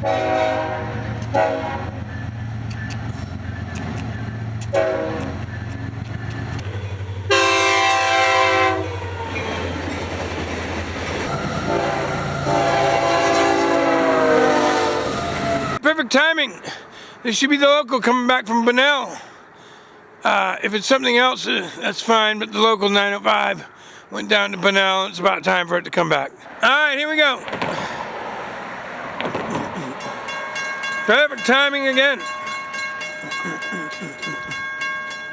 Perfect timing. This should be the local coming back from Bunnell. If it's something else, that's fine, but the local 905 went down to Bunnell, and it's about time for it to come back. Alright, here we go. Perfect timing again.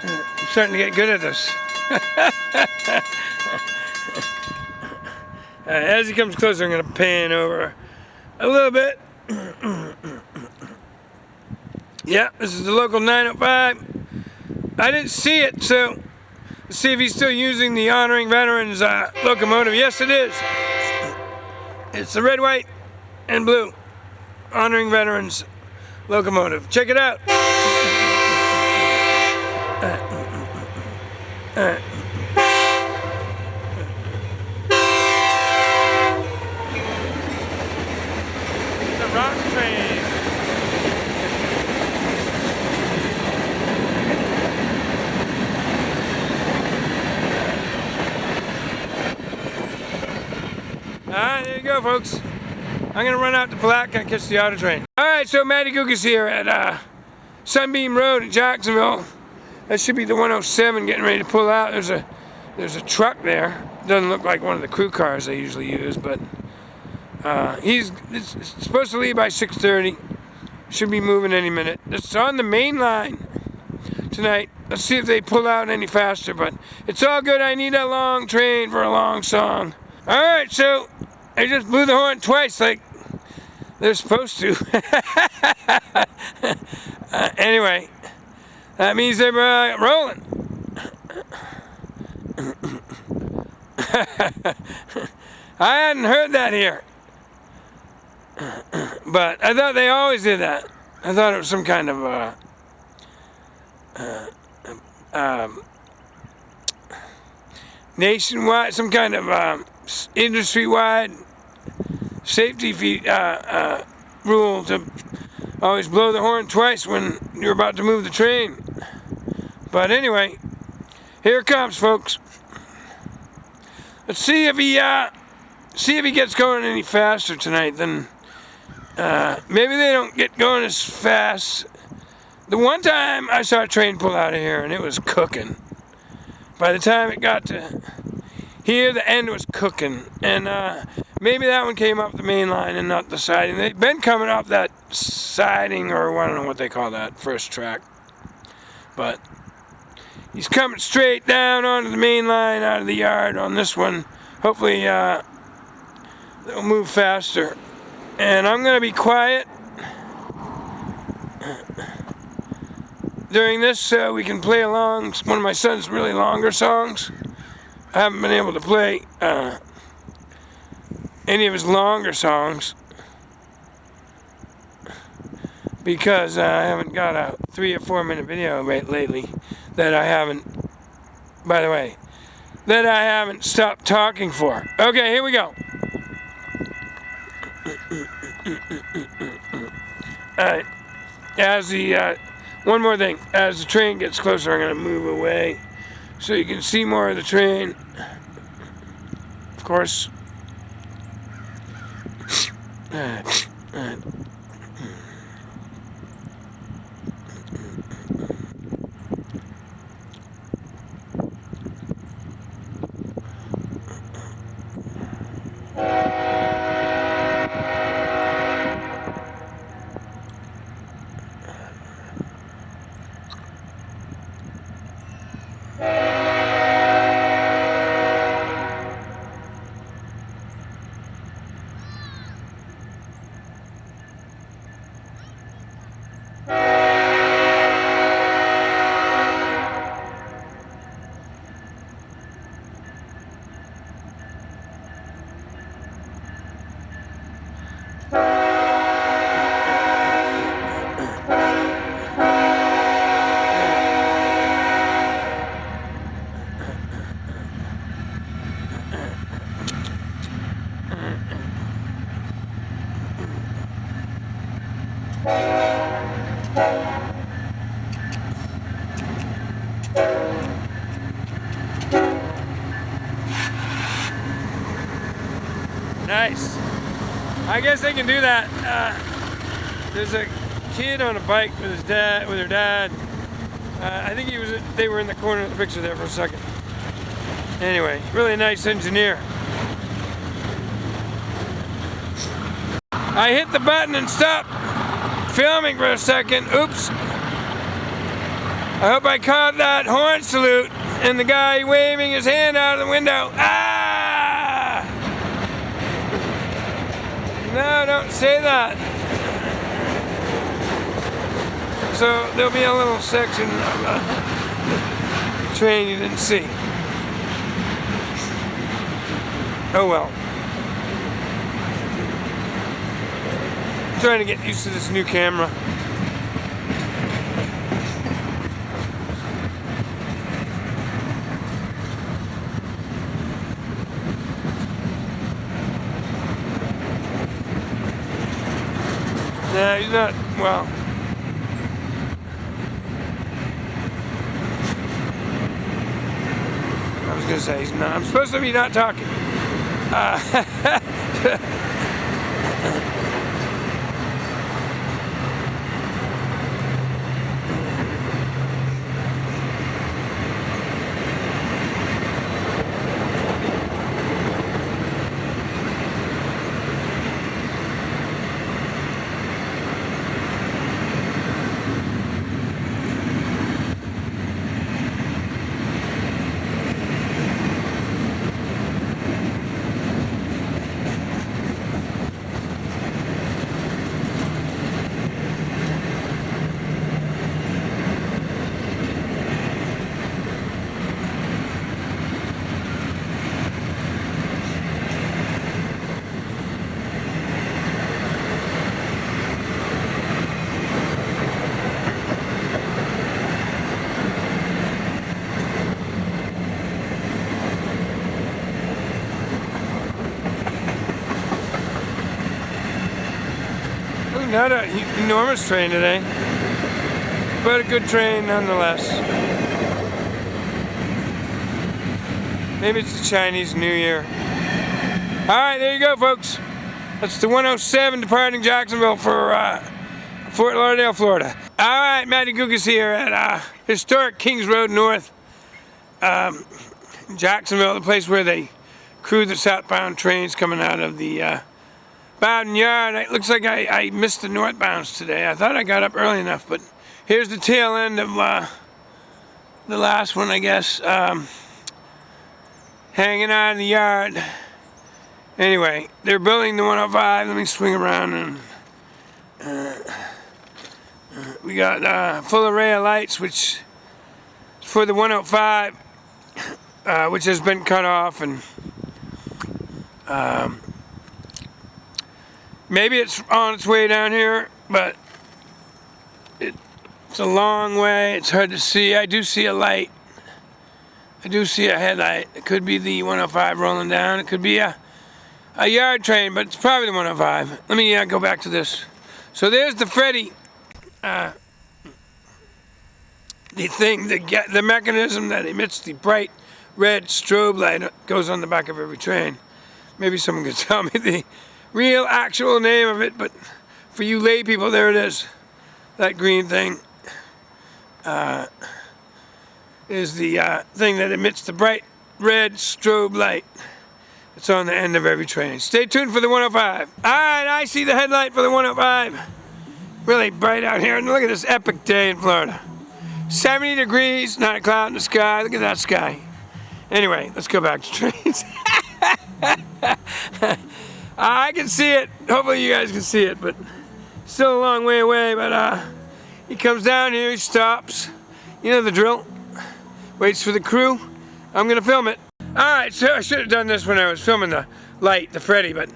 I'm starting to get good at this. As he comes closer, I'm going to pan over a little bit. Yeah, this is the local 905. I didn't see it, so let's see if he's still using the Honoring Veterans locomotive. Yes, it is. It's the red, white, and blue Honoring Veterans locomotive. Check it out. The rock train. Alright, there you go, folks. I'm going to run out to Palatka and catch the auto train. Alright, so Matty Gook is here at Sunbeam Road in Jacksonville. That should be the 107 getting ready to pull out. There's a truck there. Doesn't look like one of the crew cars they usually use, but it's supposed to leave by 6:30. Should be moving any minute. It's on the main line tonight. Let's see if they pull out any faster, but it's all good. I need a long train for a long song. Alright, so I just blew the horn twice like they're supposed to. Anyway, that means they're rolling. I hadn't heard that here. But I thought they always did that. I thought it was some kind of nationwide, some kind of industry-wide safety rule to always blow the horn twice when you're about to move the train. But anyway, here it comes, folks. Let's see if he gets going any faster tonight. Then maybe they don't get going as fast. The one time I saw a train pull out of here and it was cooking. By the time it got to here, the end was cooking, and maybe that one came up the main line and not the siding. They've been coming off that siding, or I don't know what they call that, first track. But he's coming straight down onto the main line out of the yard on this one. Hopefully they'll move faster. And I'm going to be quiet during this so we can play along one of my son's really longer songs. I haven't been able to play any of his longer songs because I haven't got a 3 or 4 minute video lately that I haven't, by the way, that I haven't stopped talking for. Okay, here we go. Alright, one more thing, as the train gets closer I'm going to move away so you can see more of the train. Of course. Nice. I guess they can do that. There's a kid on a bike with his dad, with her dad. I think they were in the corner of the picture there for a second. Anyway, really nice engineer. I hit the button and stopped filming for a second. Oops. I hope I caught that horn salute and the guy waving his hand out of the window. Ah! No, don't say that. So there'll be a little section of train you didn't see. Oh well. I'm trying to get used to this new camera. No, he's not, well. I was going to say he's not. I'm supposed to be not talking. Not an enormous train today, but a good train nonetheless. Maybe it's the Chinese New Year. Alright, there you go, folks. That's the 107 departing Jacksonville for Fort Lauderdale, Florida. Alright, Matty Gugas here at historic Kings Road North, Jacksonville, the place where they crew the southbound trains coming out of the Bowden Yard. It looks like I missed the northbounds today. I thought I got up early enough, but here's the tail end of the last one, I guess. Hanging out in the yard. Anyway, they're building the 105. Let me swing around and we got a full array of lights, which is for the 105, which has been cut off, and maybe it's on its way down here, but it's a long way. It's hard to see. I do see a light. I do see a headlight. It could be the 105 rolling down. It could be a yard train, but it's probably the 105. Let me go back to this. So there's the Freddy. The thing, the mechanism that emits the bright red strobe light that goes on the back of every train. Maybe someone could tell me the real actual name of it, but for you lay people, there it is. That green thing is the thing that emits the bright red strobe light. It's on the end of every train. Stay tuned for the 105. Alright, I see the headlight for the 105. Really bright out here, and look at this epic day in Florida. 70 degrees, not a cloud in the sky. Look at that sky. Anyway, let's go back to trains. I can see it. Hopefully you guys can see it, but still a long way away. But he comes down here, he stops. You know the drill. Waits for the crew. I'm gonna film it. Alright, so I should have done this when I was filming the light, the Freddy, but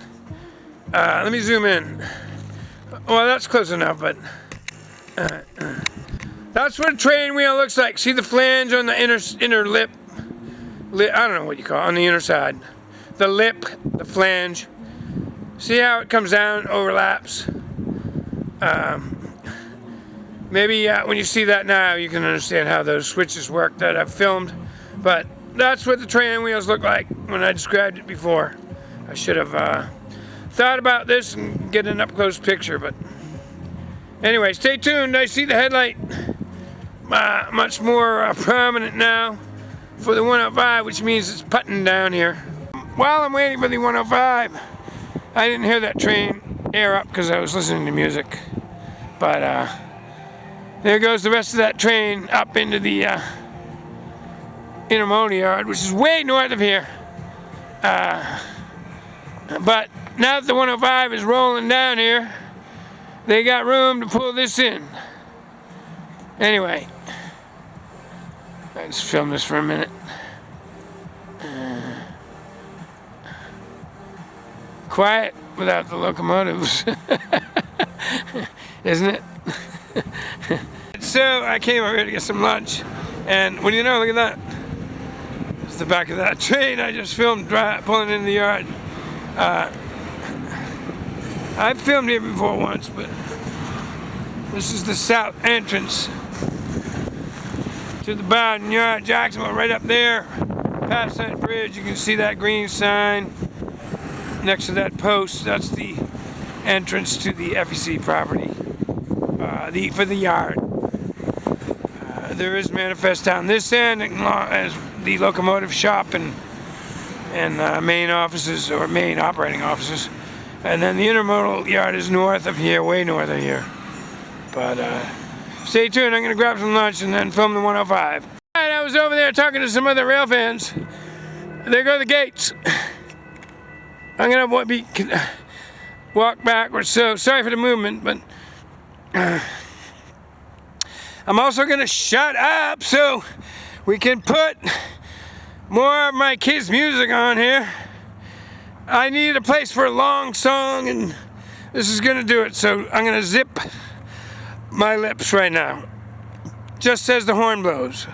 let me zoom in. Well, that's close enough, but that's what a train wheel looks like. See the flange on the inner lip? I don't know what you call it, on the inner side. The lip, the flange. See how it comes down, overlaps? Maybe when you see that now, you can understand how those switches work that I've filmed. But that's what the train wheels look like when I described it before. I should have thought about this and get an up-close picture, but anyway, stay tuned. I see the headlight much more prominent now for the 105, which means it's putting down here. While I'm waiting for the 105, I didn't hear that train air up because I was listening to music. But there goes the rest of that train up into the intermodal yard, which is way north of here. But now that the 105 is rolling down here, they got room to pull this in. Anyway, let's film this for a minute. Quiet without the locomotives, isn't it? So I came over here to get some lunch, and what do you know, look at that. It's the back of that train I just filmed pulling into the yard. I've filmed here before once, but this is the south entrance to the Bowden Yard, Jacksonville, right up there. Past that bridge, you can see that green sign next to that post. That's the entrance to the FEC property for the yard. There is manifest down this end as the locomotive shop and main offices, or main operating offices. And then the intermodal yard is north of here, way north of here. But stay tuned, I'm going to grab some lunch and then film the 105. Alright, I was over there talking to some other rail fans. There go the gates. I'm going to walk backwards, so sorry for the movement, but I'm also going to shut up so we can put more of my kids' music on here. I needed a place for a long song, and this is going to do it, so I'm going to zip my lips right now, just as the horn blows.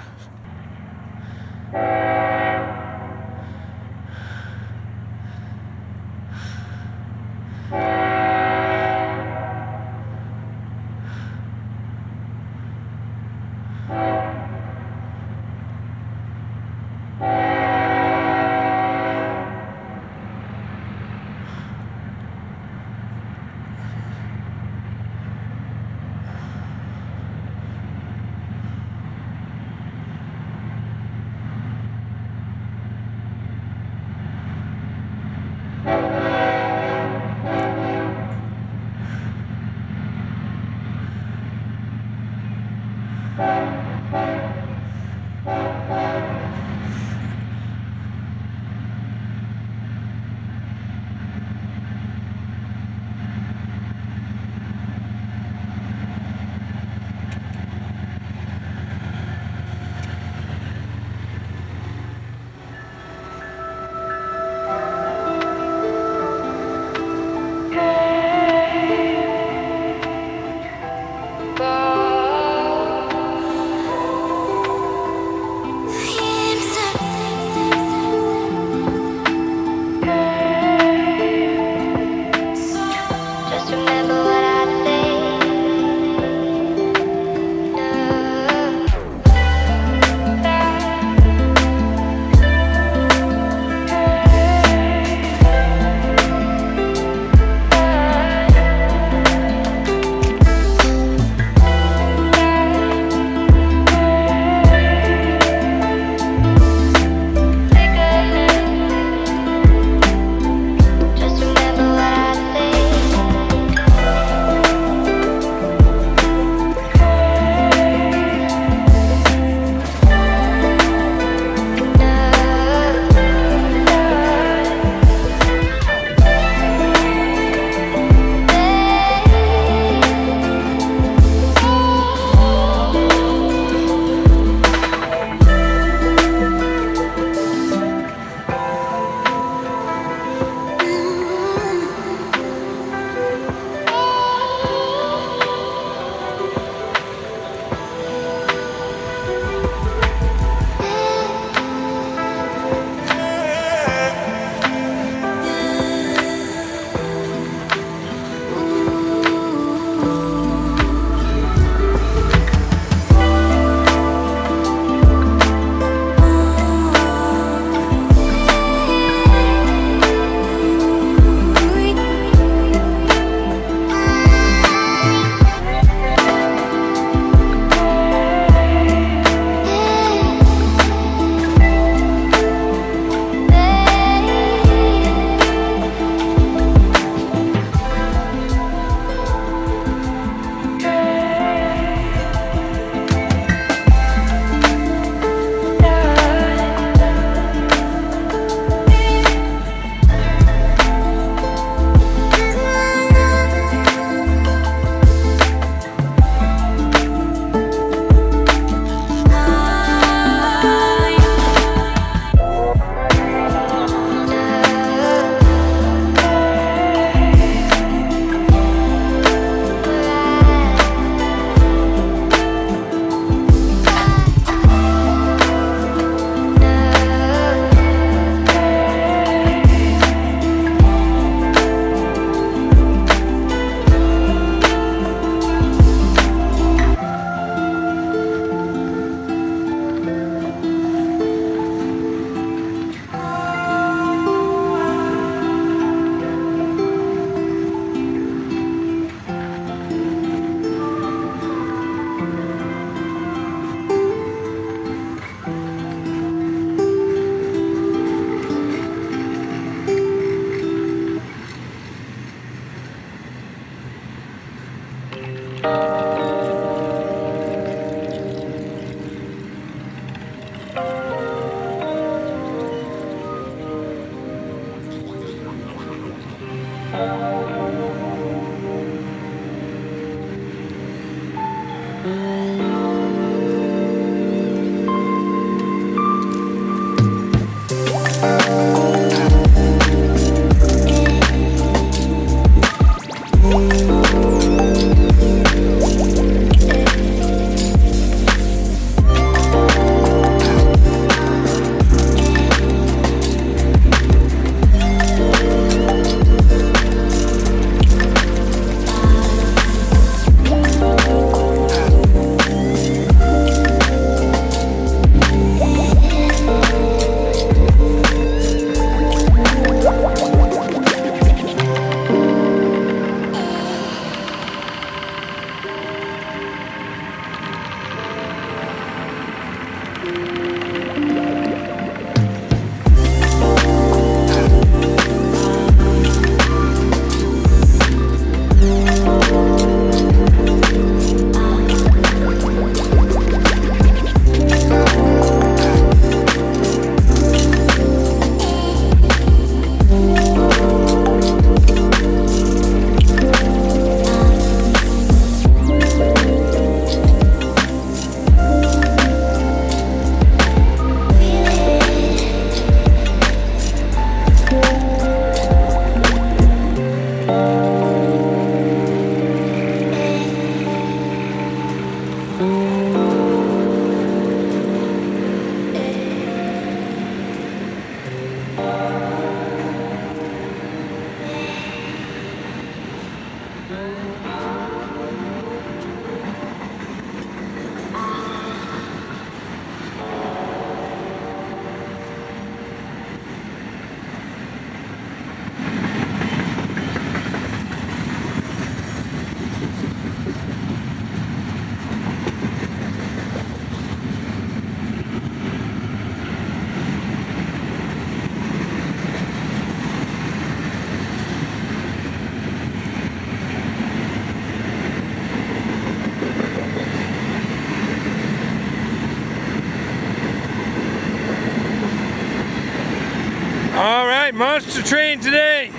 All right, monster train today.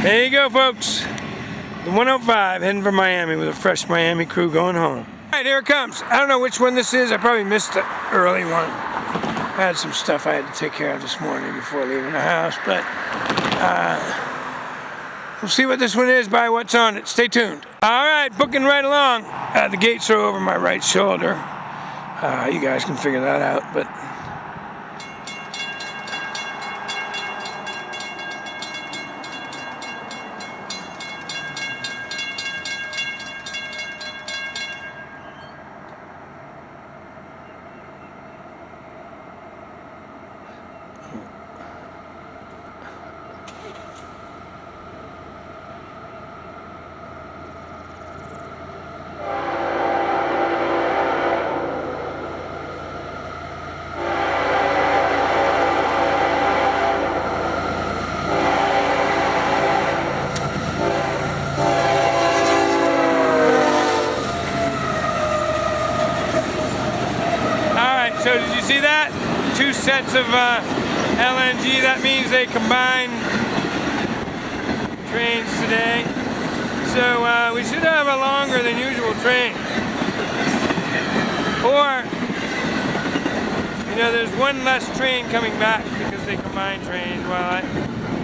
There you go, folks. The 105 heading for Miami with a fresh Miami crew going home. All right, here it comes. I don't know which one this is. I probably missed the early one. I had some stuff I had to take care of this morning before leaving the house, but we'll see what this one is by what's on it. Stay tuned. All right, booking right along. The gates are over my right shoulder. You guys can figure that out, but so did you see that? 2 sets of LNG, that means they combine trains today. So we should have a longer than usual train. Or, you know, there's one less train coming back because they combine trains. Well,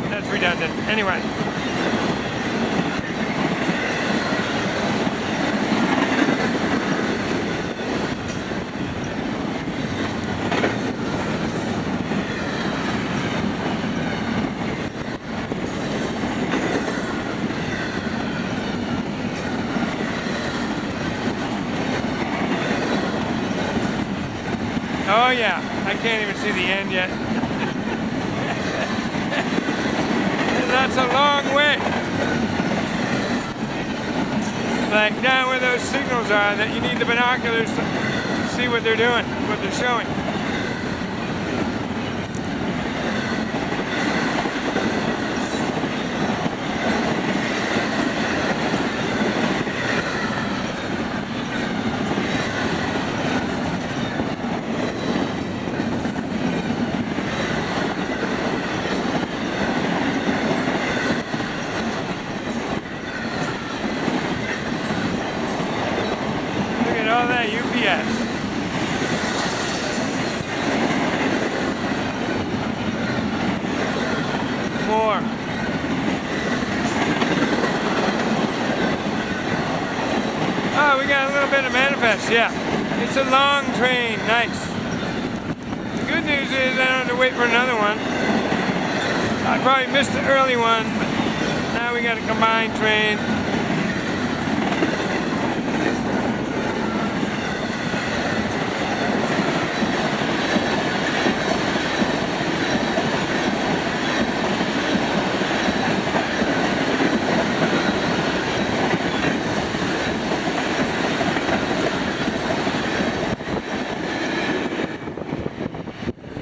that's redundant. Anyway. Oh yeah, I can't even see the end yet. That's a long way. Like down where those signals are that you need the binoculars to see what they're doing, what they're showing. been a manifest, yeah. It's a long train, nice. The good news is I don't have to wait for another one. I probably missed the early one, but now we got a combined train.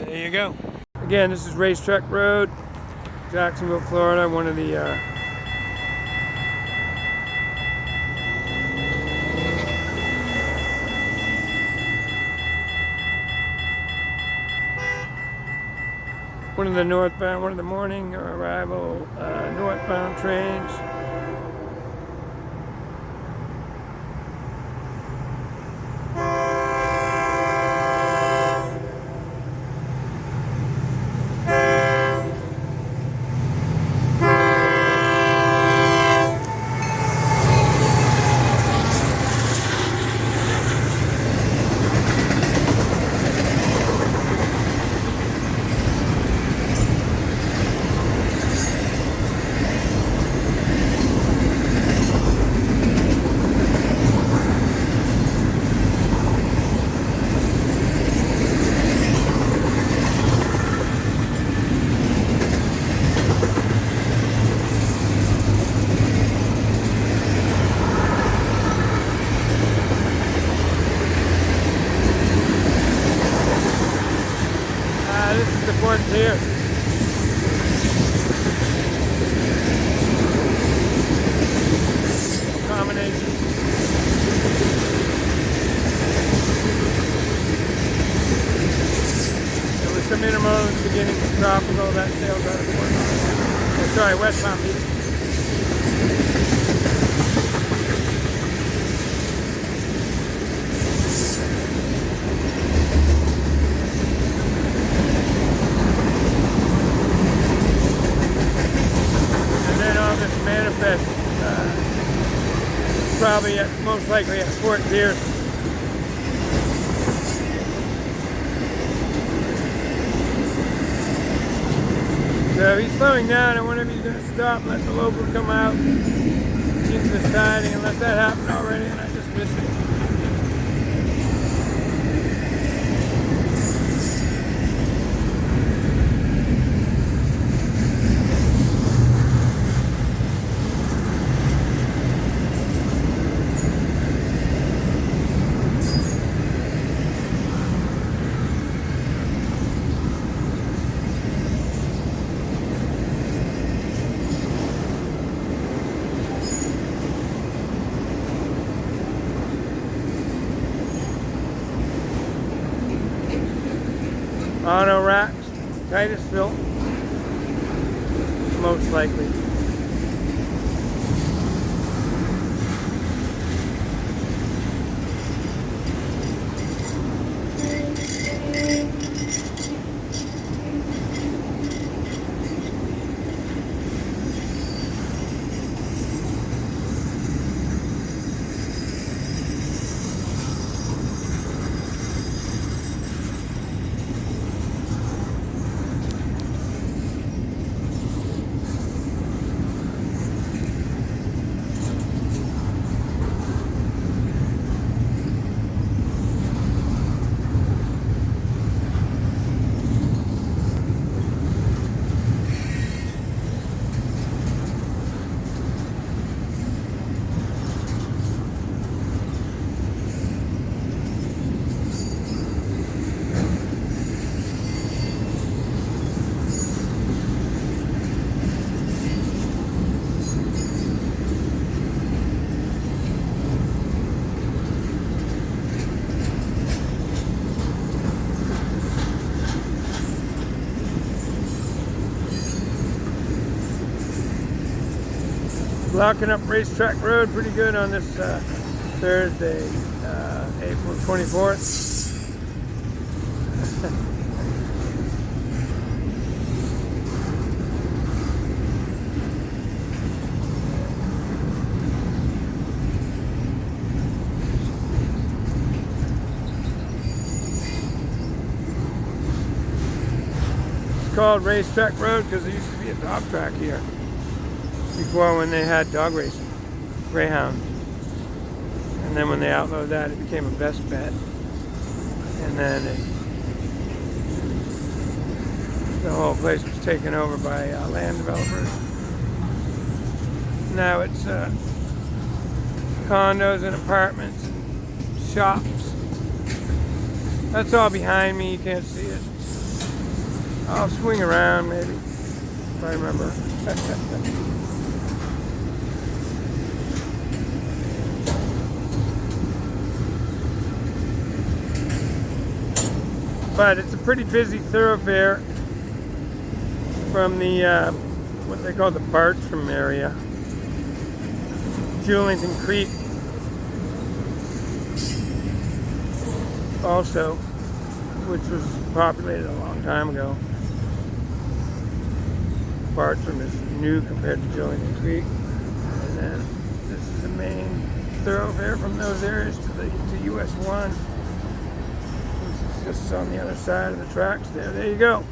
There you go. Again, this is Racetrack Road, Jacksonville, Florida. One of the northbound, one of the morning arrival northbound trains. This is the Frontier. Combination. There was some intermodal at the beginning, tropical, that sails out of the Fort. Oh, sorry, West Palm Beach. Manifest probably most likely at Fort Pierce. So he's slowing down, and whenever he's going to stop, let the local come out into the siding, unless that happened already and I just missed it. Auto racks, Titusville, most likely. Blocking up Racetrack Road pretty good on this Thursday, April 24th. called Racetrack Road because there used to be a dog track here before, when they had dog racing, greyhound. And then when they outlawed that, it became a best bet. And then the whole place was taken over by land developers. Now it's condos and apartments and shops. That's all behind me, you can't see it. I'll swing around maybe, if I remember. But it's a pretty busy thoroughfare from the, what they call the Bartram area. Julington Creek also, which was populated a long time ago. Bartram is new compared to Julington Creek. And then this is the main thoroughfare from those areas to US 1. Just on the other side of the tracks there. There you go.